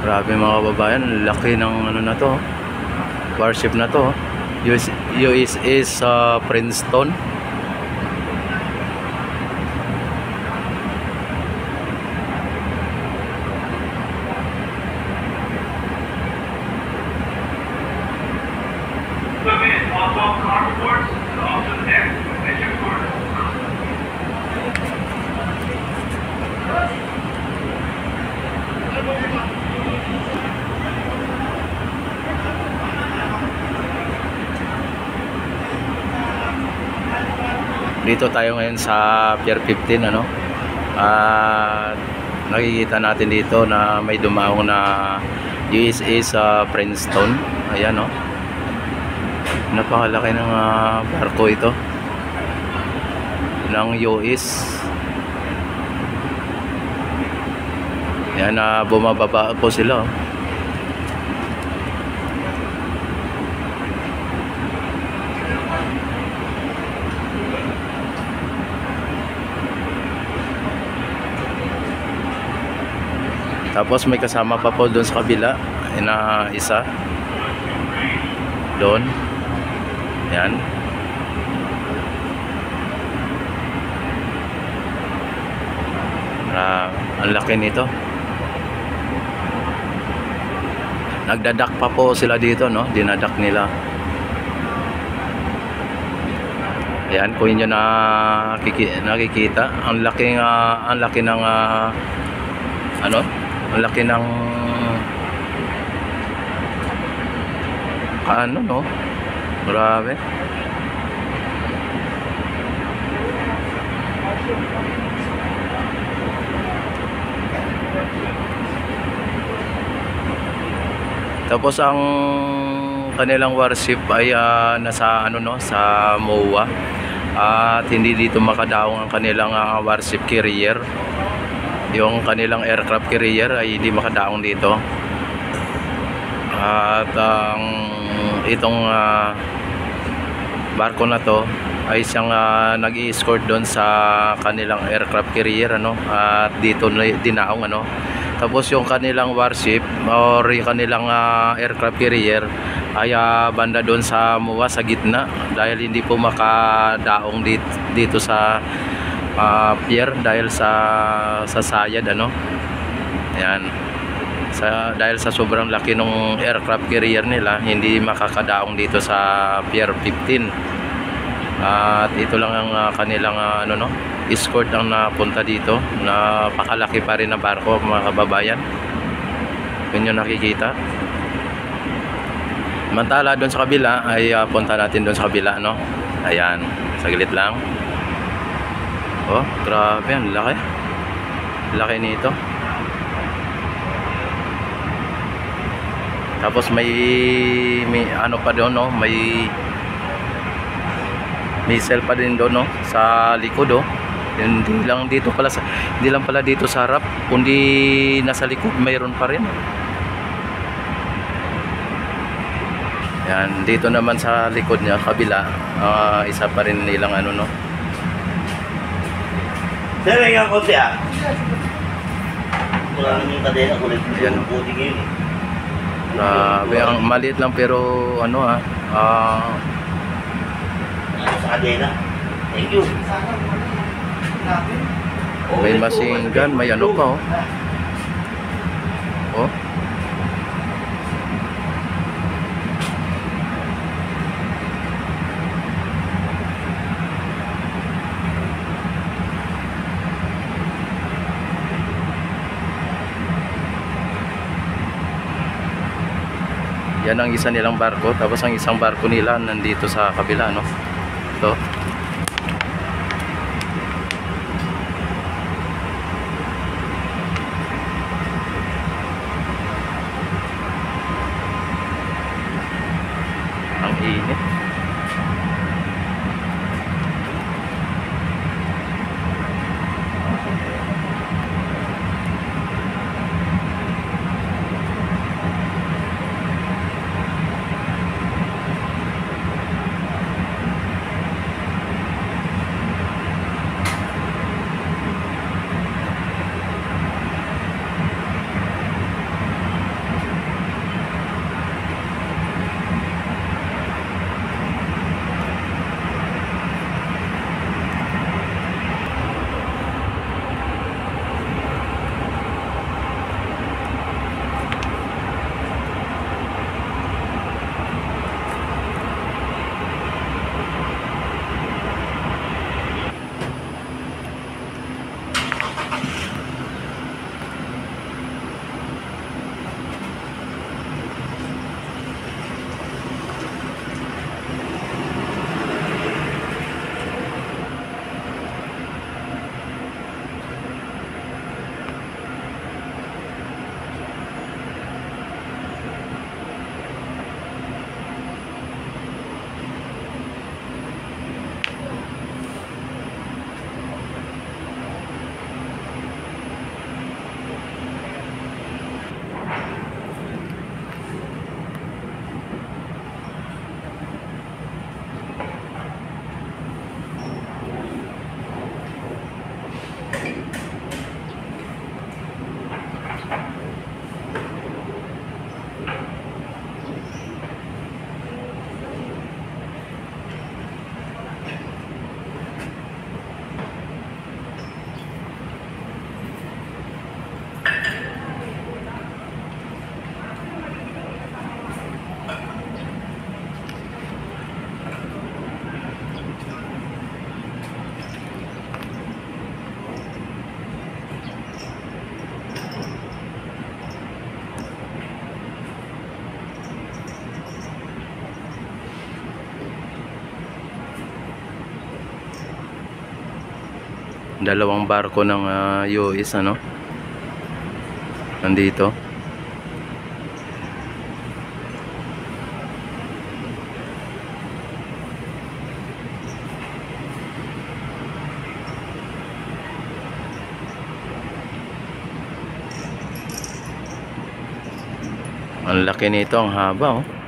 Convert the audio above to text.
Grabe mga kababayan, laki ng ano na to, warship na to. USS Princeton. Dito tayo ngayon sa Pier 15, ano? At nakikita natin dito na may dumaong na USS Princeton. Ayan, no? Napakalaki ng barko ito ng US. Ayan, bumababa po sila, oh. Tapos may kasama pa po doon sa kabila na isa doon. Yan. Ang laki nito. Nagdadak pa po sila dito, no? Dinadak nila. Ayan, kung inyo nakikita, ang laki ng ano? Ang laki ng ano, no? Grabe. Tapos ang kanilang warship ay nasa ano, no, sa MOA. At hindi dito makadaong ang kanilang warship carrier. Yung kanilang aircraft carrier ay hindi makadaong dito. At itong barko na to ay siyang nag-i-escort doon sa kanilang aircraft carrier, ano, at dito dinaong, ano. Tapos yung kanilang warship or yung kanilang aircraft carrier ay banda doon sa MOA sa gitna, dahil hindi po makadaong dito sa pier dahil sa sayad, ano. Ayan, dahil sa sobrang laki ng aircraft carrier nila, hindi makakadaong dito sa Pier 15. At ito lang ang kanilang ano, no, escort ang napunta dito. Napakalaki pa rin na barko, mga kababayan. Yun yung nakikita. Mantala doon sa kabila ay punta natin doon sa kabila, no. Ayan, saglit lang. Oh, grabe, ang laki. Laki nito. Tapos may ano pa doon, no, may missile pa din doon, no, sa likod, oh. Hindi lang pala dito sa harap, kundi nasa likod mayroon pa rin. Yan, dito naman sa likod niya, kabila, isa pa rin nilang ano, no. Sir, yung konti wala naman yung kadena, kulit yung puti ngayon eh. Grabe, ang maliit lang pero ano, sa kadena. Thank you. may machine gun, may ano pa, oh. Oh. Yan ang isa nilang barko. Tapos ang isang barko nila nandito sa kabila, no? Ito. Ang init. Dalawang barko ng US ano. Nandito. Ang laki nito, ang haba oh.